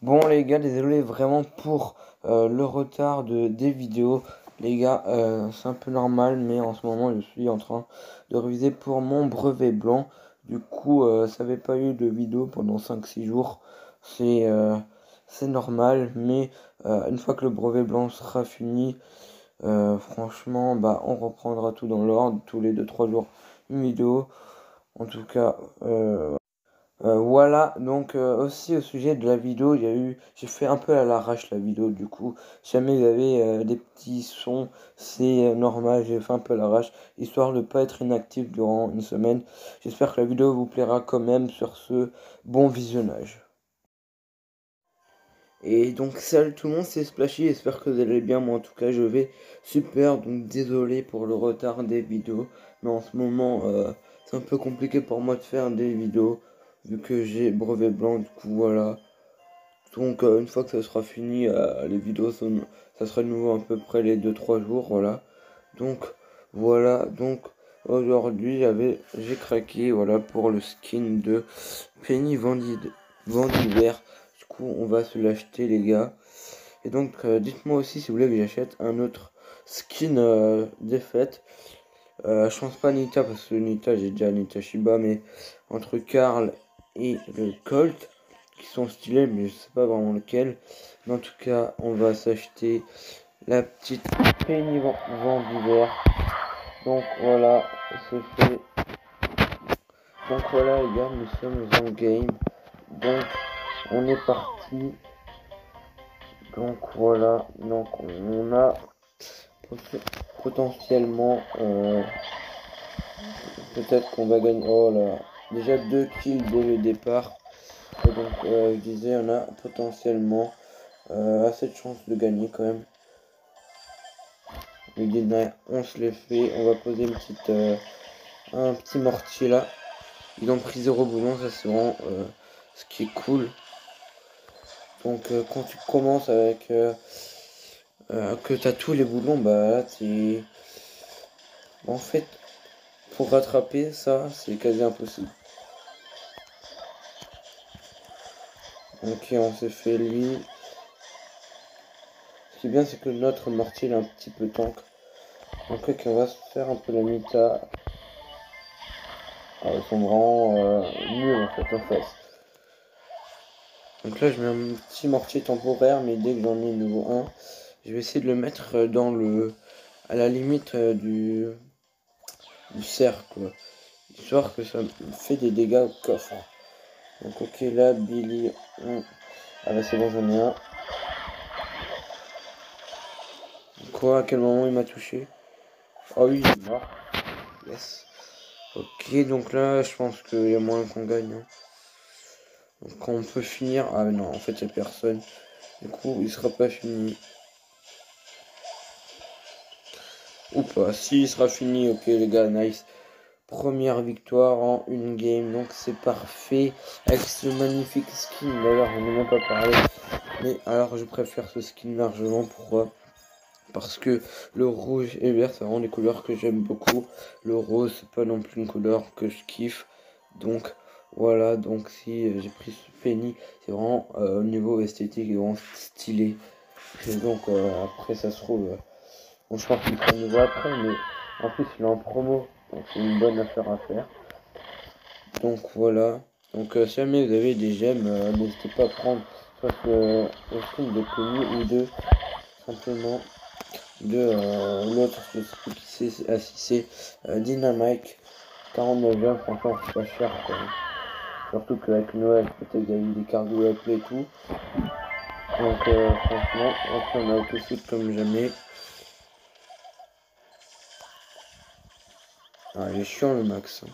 Bon les gars, désolé vraiment pour le retard des vidéos. Les gars, c'est un peu normal, mais en ce moment je suis en train de réviser pour mon brevet blanc. Du coup, ça n'avait pas eu de vidéo pendant 5 6 jours. C'est euh, c'est normal, mais une fois que le brevet blanc sera fini, franchement, bah on reprendra tout dans l'ordre, tous les 2 3 jours une vidéo. En tout cas, voilà, donc aussi au sujet de la vidéo, j'ai fait un peu à l'arrache la vidéo du coup. Si jamais il y avait des petits sons, c'est normal, j'ai fait un peu à l'arrache, histoire de pas être inactif durant une semaine. J'espère que la vidéo vous plaira quand même sur ce bon visionnage. Et donc salut tout le monde, c'est Splashy, j'espère que vous allez bien, moi en tout cas je vais super, donc désolé pour le retard des vidéos, mais en ce moment c'est un peu compliqué pour moi de faire des vidéos, vu que j'ai brevet blanc, du coup voilà. Donc une fois que ça sera fini, les vidéos ça sera de nouveau à peu près les 2 3 jours, voilà. Donc voilà, donc aujourd'hui j'ai craqué voilà pour le skin de Penny Vendiver. Du coup on va se l'acheter les gars. Et donc dites-moi aussi si vous voulez que j'achète un autre skin des fêtes. Je pense pas Nita parce que Nita j'ai déjà Nita Shiba, mais entre Karl et le Colt qui sont stylés, mais je sais pas vraiment lequel. Mais en tout cas, on va s'acheter la petite Penny Vent d'hiver. Donc voilà, c'est fait. Donc voilà les gars, nous sommes en game. Donc on est parti. Donc voilà, donc on a potentiellement peut-être qu'on va gagner. Oh là, déjà 2 kills dès le départ. Et donc je disais, on a potentiellement assez de chances de gagner quand même. Le gain, on se les fait. On va poser un petit mortier là. Ils ont pris 0 boulon, ça c'est vraiment ce qui est cool. Donc quand tu commences avec que tu as tous les boulons, bah là t'es. En fait, pour rattraper ça, c'est quasi impossible. Ok, on s'est fait lui. Ce qui est bien, c'est que notre mortier il est un petit peu tank. Donc ok, on va se faire un peu la mita. Ah, ils sont vraiment nuls en face. Donc là je mets un petit mortier temporaire, mais dès que j'en ai niveau 1, je vais essayer de le mettre à la limite du cercle, histoire que ça me fait des dégâts au coffre. Donc ok, là Billy, ah bah c'est bon, j'en ai un. Quoi, à quel moment il m'a touché? Oh oui, il est mort. Yes. Ok, donc là je pense qu'il y a moyen qu'on gagne, hein. Donc on peut finir, ah non, en fait il n'y a personne. Du coup il sera pas fini. Ou pas, si il sera fini, ok les gars, nice. Première victoire en une game, donc c'est parfait. Avec ce magnifique skin, d'ailleurs on n'en a pas parlé. Mais alors je préfère ce skin largement, pourquoi? Parce que le rouge et vert c'est vraiment des couleurs que j'aime beaucoup. Le rose c'est pas non plus une couleur que je kiffe. Donc voilà, donc si j'ai pris ce Penny, c'est vraiment au niveau esthétique, vraiment stylé. Et donc après ça se trouve, bon, je pense qu'il sera nouveau après, mais en plus il est en promo, donc c'est une bonne affaire à faire. Donc voilà, donc si jamais vous avez des gemmes, n'hésitez pas à prendre soit le skin de Penny ou de simplement de l'autre, je sais plus qui c'est, ah si c'est Dynamite, 49 gemmes, franchement c'est pas cher quoi. Surtout qu'avec Noël, peut-être qu'il y a eu des cartes de replay et tout. Donc franchement, on a auto-shoot comme jamais. Ah, il est chiant le max, hein.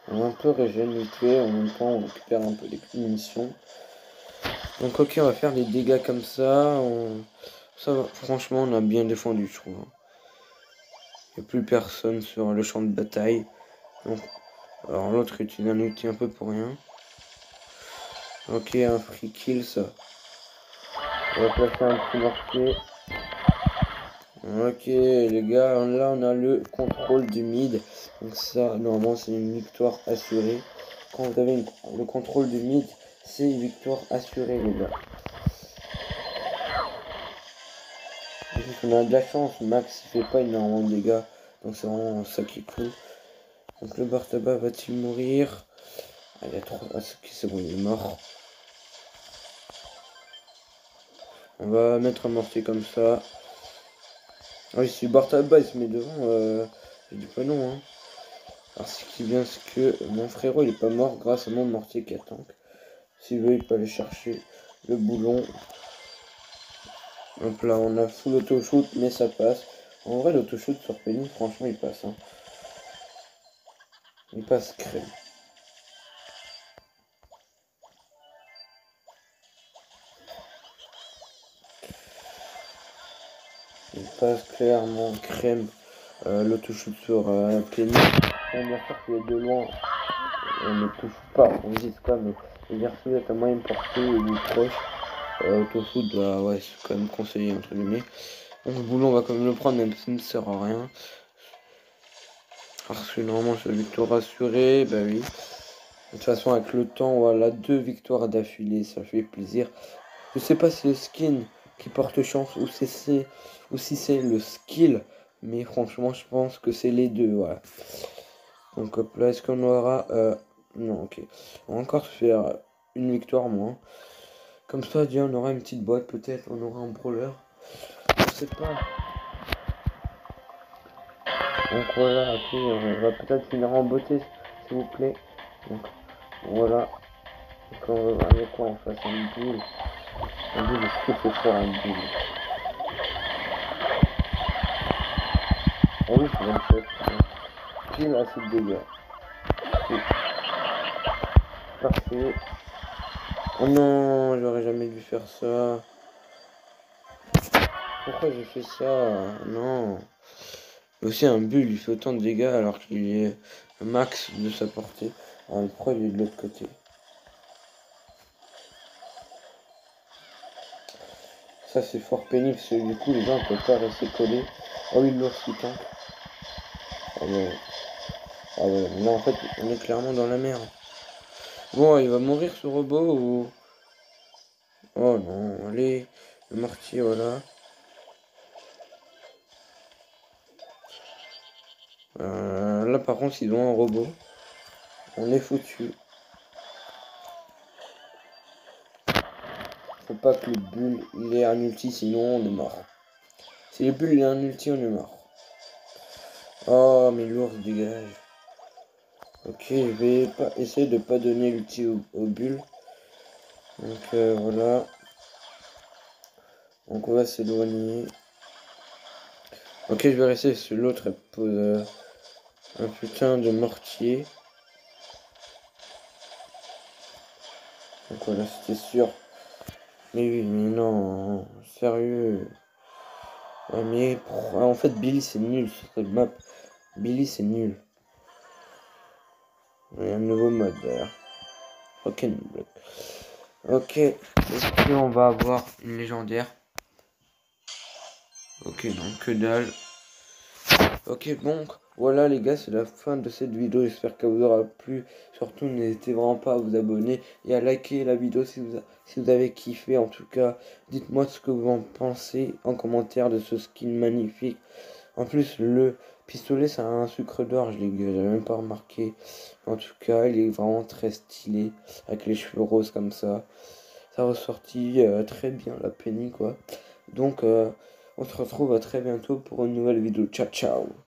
On va un peu régénérer, en même temps on récupère un peu des munitions. Donc ok, on va faire des dégâts comme ça. Ça va. Franchement on a bien défendu je trouve. Il n'y a plus personne sur le champ de bataille. Donc, alors l'autre utilise un outil un peu pour rien. Ok, un free kill ça. On va placer un petit mortier. Ok les gars, là on a le contrôle du mid. Donc ça normalement c'est une victoire assurée. quand vous avez le contrôle du mid, c'est une victoire assurée, les gars. On a de la chance, Max il fait pas énormément de dégâts, donc c'est vraiment ça qui est cool. Donc le Bartaba va-t-il mourir? Ah, il y a trop. Ah, c'est bon, il est mort. On va mettre un mortier comme ça. Ah oui, si Bartaba il se met devant, je dis pas non, hein. Alors ce qui est bien, c'est que mon frérot il est pas mort grâce à mon mortier qui attend. S'il veut, il peut aller chercher le boulon. Donc là, on a full auto-shoot, mais ça passe. En vrai, l'auto-shoot sur Penny, franchement, il passe. Hein. Il passe crème. Il passe clairement crème. L'auto-shoot sur Penny. Bien sûr qu'il est de loin. On ne touche pas, on visite pas, mais les garçons avec un moyen de portée ou proche. Auto-shoot, bah ouais, c'est quand même conseillé entre guillemets. Donc le boulon, on va quand même le prendre, même si ça ne sert à rien. Parce que normalement, c'est la victoire assurée, bah oui. De toute façon, avec le temps, voilà, 2 victoires d'affilée, ça fait plaisir. Je sais pas si le skin qui porte chance ou si c'est le skill, mais franchement, je pense que c'est les deux, voilà. Donc hop là, est-ce qu'on aura... non, ok. On va encore faire une victoire moins. Comme ça, déjà, on aura une petite boîte, peut-être, on aura un brawler. Je sais pas. Donc voilà, après, on va peut-être finir en beauté, s'il vous plaît. Donc voilà. Donc on va avec quoi on fasse un bulle. Un bulle, est-ce que c'est fort un bulle? Ah oui, c'est 27. Pile assez de dégâts. Parfait. Oh non, j'aurais jamais dû faire ça. Pourquoi j'ai fait ça? Non. Aussi un bulle, il fait autant de dégâts alors qu'il est max de sa portée. Alors pourquoi il est de l'autre côté? Ça c'est fort pénible parce que du coup les gens ne peuvent pas rester collés. Oh oui, l'ours qui tank. Ah ouais. Ah ouais, là en fait on est clairement dans la merde. Bon, il va mourir ce robot ou... Oh non, allez, le mortier, voilà. Là par contre ils ont un robot. On est foutu. Faut pas que le bulle il ait un ulti, sinon on est mort. Si le bulle il a un ulti, on est mort. Oh mais l'ours dégage. Ok, je vais pas essayer de pas donner l'ulti au bulle. Donc voilà. Donc on va s'éloigner. Ok, je vais rester sur l'autre, elle pose un putain de mortier. Donc voilà, c'était sûr. Mais oui, mais non, sérieux. Ouais, mais en fait, Billy c'est nul sur cette map. Billy c'est nul. Il y a un nouveau mode d'ailleurs. Rock'n'Block. Ok, et puis on va avoir une légendaire. Ok, donc que dalle. Ok, bon, voilà les gars, c'est la fin de cette vidéo. J'espère qu'elle vous aura plu. Surtout, n'hésitez vraiment pas à vous abonner et à liker la vidéo si vous avez kiffé. En tout cas, dites-moi ce que vous en pensez en commentaire de ce skin magnifique. En plus, le pistolet, ça a un sucre d'orge, les gars. J'avais même pas remarqué. En tout cas, il est vraiment très stylé. Avec les cheveux roses comme ça. Ça ressortit très bien la Penny, quoi. Donc, on se retrouve à très bientôt pour une nouvelle vidéo. Ciao, ciao.